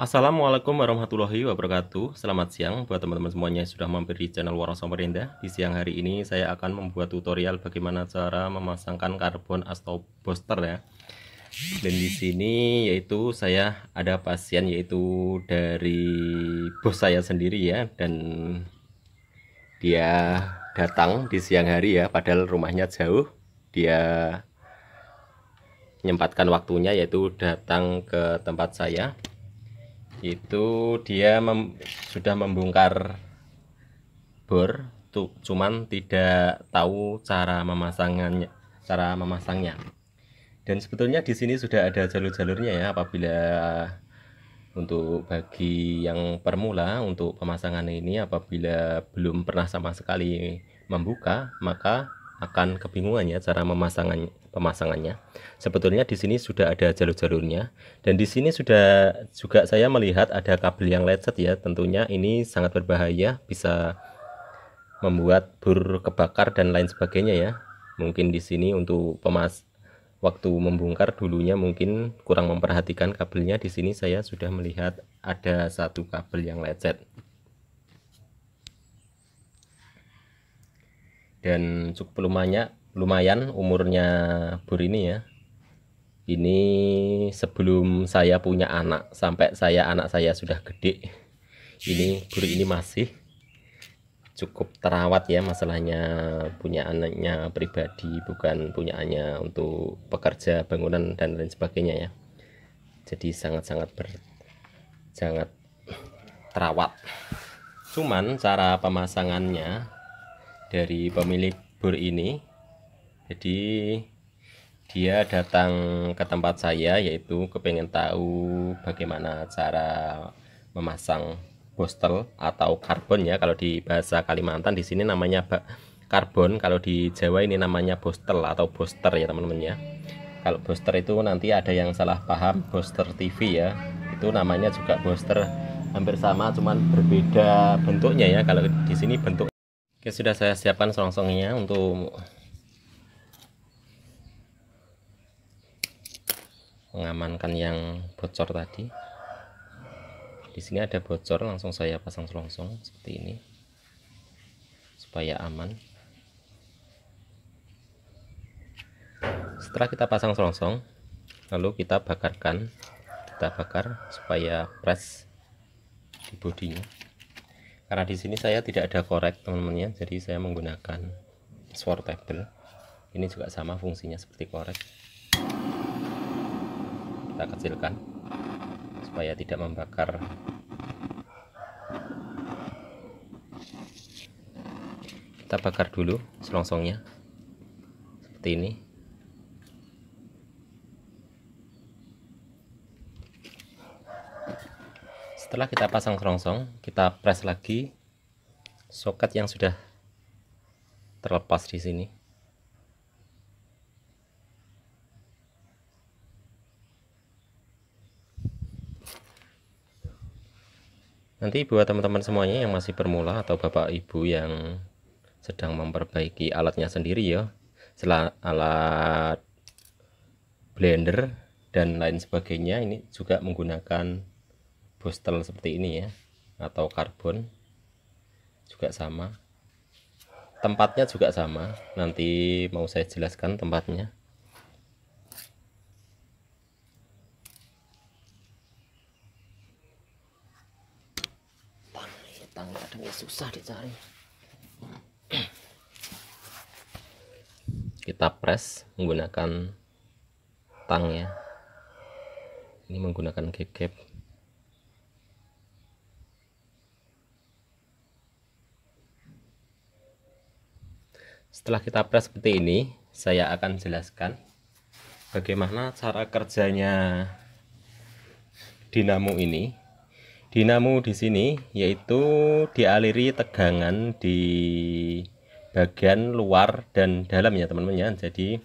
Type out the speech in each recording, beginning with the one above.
Assalamualaikum warahmatullahi wabarakatuh. Selamat siang buat teman-teman semuanya yang sudah mampir di channel Warung Samarinda. Di siang hari ini saya akan membuat tutorial bagaimana cara memasangkan karbon atau booster ya. Dan di sini yaitu saya ada pasien yaitu dari bos saya sendiri ya, dan dia datang di siang hari ya, padahal rumahnya jauh. Dia menyempatkan waktunya yaitu datang ke tempat saya. Itu dia sudah membongkar bor tuh, cuman tidak tahu cara memasangnya. Dan sebetulnya di sini sudah ada jalur-jalurnya ya. Apabila untuk bagi yang permula untuk pemasangan ini, apabila belum pernah sama sekali membuka, maka akan kebingungan ya cara pemasangannya. Sebetulnya di sini sudah ada jalur-jalurnya, dan di sini sudah juga saya melihat ada kabel yang lecet ya. Tentunya ini sangat berbahaya, bisa membuat bor kebakar dan lain sebagainya ya. Mungkin di sini untuk waktu membongkar dulunya mungkin kurang memperhatikan kabelnya. Di sini saya sudah melihat ada satu kabel yang lecet. Dan cukup lumayan umurnya bor ini ya. Ini sebelum saya punya anak, sampai anak saya sudah gede, ini bor ini masih cukup terawat ya. Masalahnya punya anaknya pribadi, bukan punyaannya untuk pekerja bangunan dan lain sebagainya ya. Jadi sangat terawat. Cuman cara pemasangannya dari pemilik bor ini, jadi dia datang ke tempat saya yaitu kepengen tahu bagaimana cara memasang bostel atau karbon ya. Kalau di bahasa Kalimantan di sini namanya karbon, kalau di Jawa ini namanya bostel atau booster ya teman-teman ya. Kalau booster itu nanti ada yang salah paham, booster TV ya, itu namanya juga booster, hampir sama cuman berbeda bentuknya ya. Kalau di sini bentuk. Oke, sudah saya siapkan selongsongnya untuk mengamankan yang bocor tadi. Di sini ada bocor, langsung saya pasang selongsong seperti ini supaya aman. Setelah kita pasang selongsong, lalu kita bakar supaya press di bodinya. Karena di sini saya tidak ada korek teman-teman ya, jadi saya menggunakan swortable. Ini juga sama fungsinya seperti korek. Kita kecilkan supaya tidak membakar. Kita bakar dulu selongsongnya seperti ini. Setelah kita pasang selongsong, kita press lagi soket yang sudah terlepas di sini. Nanti buat teman-teman semuanya yang masih permula atau bapak ibu yang sedang memperbaiki alatnya sendiri ya, alat blender dan lain sebagainya, ini juga menggunakan bostel seperti ini ya, atau karbon juga sama. Tempatnya juga sama, nanti mau saya jelaskan tempatnya. Tangga kadang susah dicari. Kita press menggunakan tang ya. Ini menggunakan gegep. Setelah kita press seperti ini, saya akan jelaskan bagaimana cara kerjanya dinamo ini. Dinamo di sini yaitu dialiri tegangan di bagian luar dan dalam ya teman-teman ya. Jadi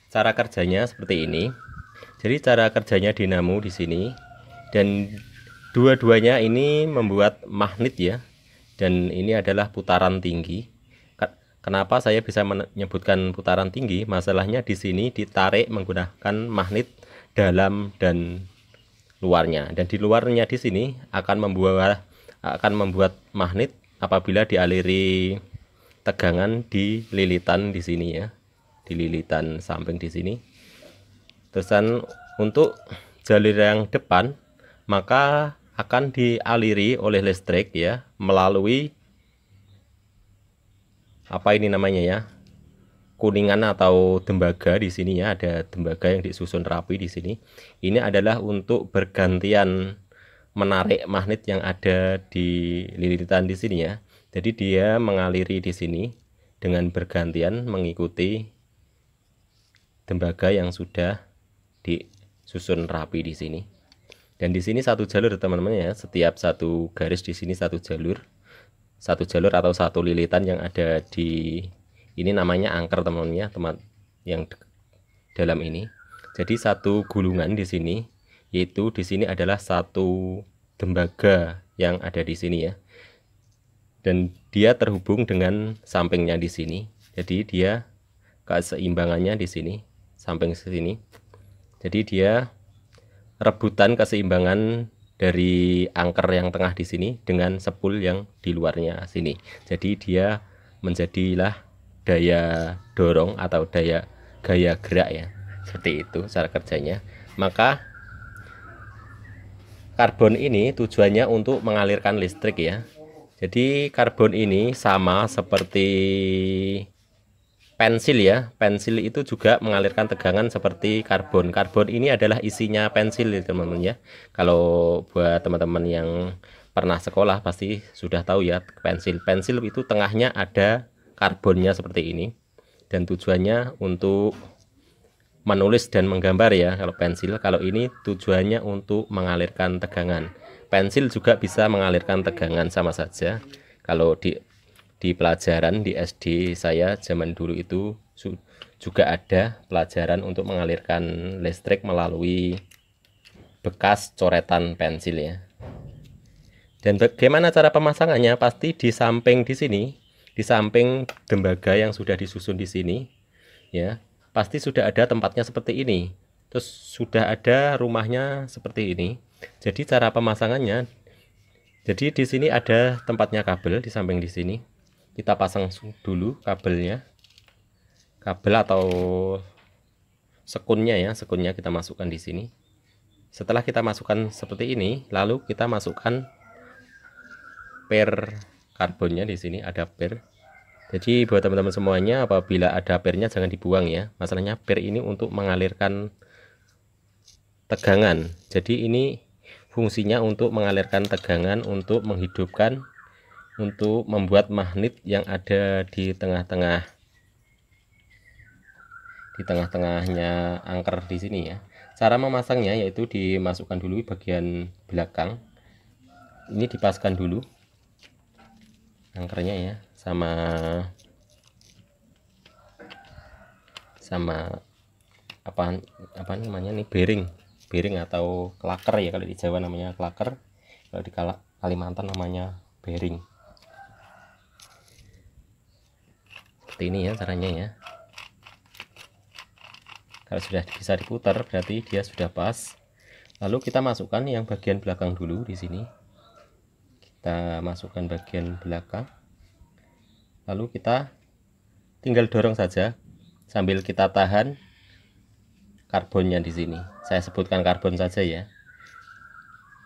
cara kerjanya seperti ini. Jadi cara kerjanya dinamo di sini, dan dua-duanya ini membuat magnet ya. Dan ini adalah putaran tinggi. Kenapa saya bisa menyebutkan putaran tinggi? Masalahnya di sini ditarik menggunakan magnet dalam dan luarnya. Dan di luarnya di sini akan membuat magnet apabila dialiri tegangan di lilitan di sini ya, di lilitan samping di sini. Terusan untuk jalur yang depan maka akan dialiri oleh listrik ya melalui apa ini namanya ya, kuningan atau tembaga di sini ya, ada tembaga yang disusun rapi di sini. Ini adalah untuk bergantian menarik magnet yang ada di lilitan di sini ya. Jadi dia mengaliri di sini dengan bergantian mengikuti tembaga yang sudah disusun rapi di sini. Dan di sini satu jalur teman-teman ya, setiap satu garis di sini satu jalur atau satu lilitan yang ada di ini namanya angker teman-teman ya, teman yang dalam ini. Jadi satu gulungan di sini, yaitu di sini adalah satu tembaga yang ada di sini ya. Dan dia terhubung dengan sampingnya di sini. Jadi dia keseimbangannya di sini, samping sini. Jadi dia rebutan keseimbangan dari angker yang tengah di sini dengan sepul yang di luarnya sini. Jadi dia menjadilah daya dorong atau gaya gerak ya, seperti itu cara kerjanya. Maka karbon ini tujuannya untuk mengalirkan listrik ya. Jadi karbon ini sama seperti pensil ya, pensil itu juga mengalirkan tegangan seperti karbon. Karbon ini adalah isinya pensil teman-teman ya. Kalau buat teman-teman yang pernah sekolah pasti sudah tahu ya, pensil itu tengahnya ada karbonnya seperti ini, dan tujuannya untuk menulis dan menggambar ya kalau pensil. Kalau ini tujuannya untuk mengalirkan tegangan. Pensil juga bisa mengalirkan tegangan, sama saja. Kalau di pelajaran di SD saya zaman dulu itu juga ada pelajaran untuk mengalirkan listrik melalui bekas coretan pensil ya. Dan bagaimana cara pemasangannya? Pasti di samping di sini, di samping tembaga yang sudah disusun di sini ya, pasti sudah ada tempatnya seperti ini. Terus sudah ada rumahnya seperti ini. Jadi cara pemasangannya, jadi di sini ada tempatnya kabel di samping di sini. Kita pasang dulu kabelnya, kabel atau sekunnya ya, sekunnya kita masukkan di sini. Setelah kita masukkan seperti ini, lalu kita masukkan per karbonnya di sini, ada per. Jadi buat teman-teman semuanya, apabila ada pernya jangan dibuang ya. Masalahnya per ini untuk mengalirkan tegangan. Jadi ini fungsinya untuk mengalirkan tegangan, untuk menghidupkan, untuk membuat magnet yang ada di tengah-tengahnya angker di sini ya. Cara memasangnya yaitu dimasukkan dulu bagian belakang. Ini dipaskan dulu angkernya ya, sama apa namanya nih, bearing atau klaker ya, kalau di Jawa namanya klaker, kalau di Kalimantan namanya bearing. Seperti ini ya caranya ya. Kalau sudah bisa diputar berarti dia sudah pas. Lalu kita masukkan yang bagian belakang dulu di sini. Kita masukkan bagian belakang. Lalu kita tinggal dorong saja sambil kita tahan karbonnya di sini. Saya sebutkan karbon saja ya.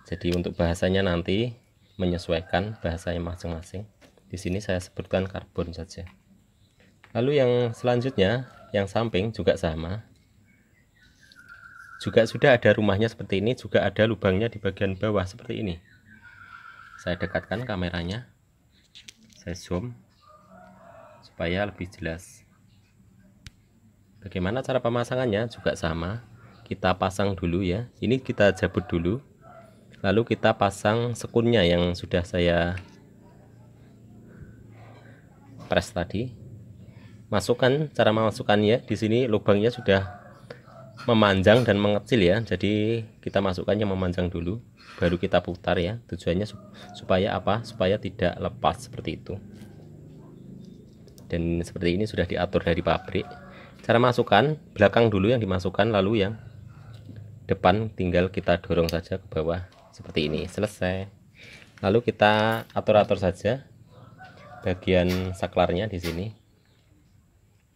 Jadi untuk bahasanya nanti menyesuaikan bahasanya masing-masing. Di sini saya sebutkan karbon saja. Lalu yang selanjutnya, yang samping juga sama. Juga sudah ada rumahnya seperti ini, juga ada lubangnya di bagian bawah seperti ini. Saya dekatkan kameranya, saya zoom supaya lebih jelas. Bagaimana cara pemasangannya? Juga sama, kita pasang dulu ya. Ini kita jabut dulu, lalu kita pasang sekunnya yang sudah saya press tadi. Masukkan, cara memasukkannya di sini lubangnya sudah memanjang dan mengecil ya. Jadi kita masukkannya memanjang dulu, baru kita putar ya. Tujuannya supaya apa? Supaya tidak lepas seperti itu. Dan seperti ini sudah diatur dari pabrik. Cara masukkan belakang dulu yang dimasukkan, lalu yang depan tinggal kita dorong saja ke bawah seperti ini, selesai. Lalu kita atur-atur saja bagian saklarnya di sini,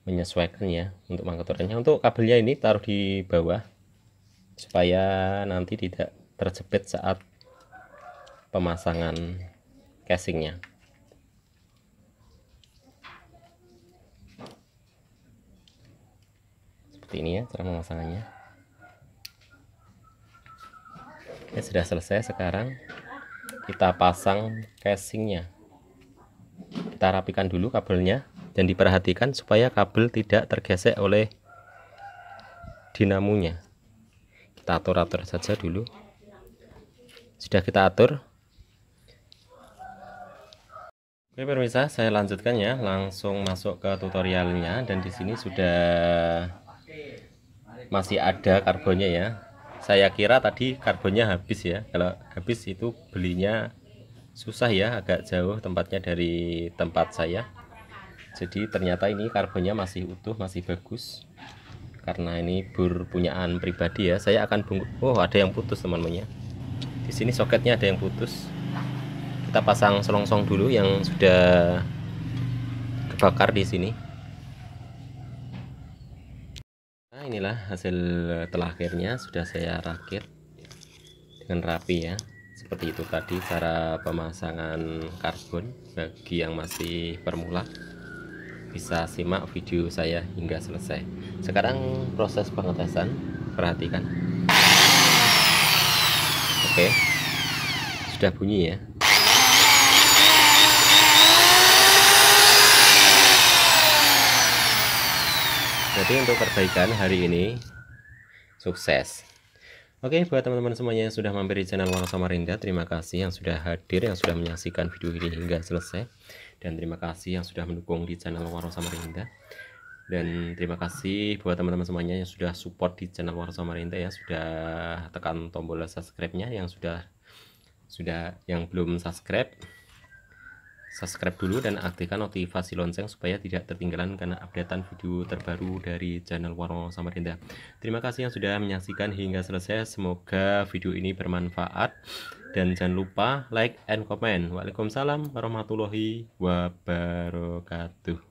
menyesuaikan ya untuk mengaturnya. Untuk kabelnya ini taruh di bawah supaya nanti tidak terjepit saat pemasangan casingnya. Seperti ini ya cara pemasangannya. Oke, sudah selesai. Sekarang kita pasang casingnya. Kita rapikan dulu kabelnya dan diperhatikan supaya kabel tidak tergesek oleh dinamonya. Kita atur-atur saja dulu. Sudah kita atur. Oke pemirsa, saya lanjutkan ya, langsung masuk ke tutorialnya. Dan di sini sudah masih ada karbonnya ya. Saya kira tadi karbonnya habis ya. Kalau habis itu belinya susah ya, agak jauh tempatnya dari tempat saya. Jadi ternyata ini karbonnya masih utuh, masih bagus. Karena ini bor punyaan pribadi ya. Saya akan bungkus. Oh, ada yang putus teman-teman ya. Di sini soketnya ada yang putus. Kita pasang selongsong dulu yang sudah kebakar di sini. Nah, inilah hasil terakhirnya, sudah saya rakit dengan rapi ya. Seperti itu tadi cara pemasangan karbon. Bagi yang masih pemula bisa simak video saya hingga selesai. Sekarang proses pengetesan, perhatikan. Oke, sudah bunyi ya. Jadi untuk perbaikan hari ini sukses. Oke, buat teman-teman semuanya yang sudah mampir di channel Waro Samarinda, terima kasih yang sudah hadir, yang sudah menyaksikan video ini hingga selesai. Dan terima kasih yang sudah mendukung di channel Waro Samarinda. Dan terima kasih buat teman-teman semuanya yang sudah support di channel Waro Samarinda ya, sudah tekan tombol subscribe-nya, yang sudah yang belum subscribe dulu dan aktifkan notifikasi lonceng supaya tidak ketinggalan karena updatean video terbaru dari channel Waro Samarinda. Terima kasih yang sudah menyaksikan hingga selesai. Semoga video ini bermanfaat dan jangan lupa like and comment. Waalaikumsalam warahmatullahi wabarakatuh.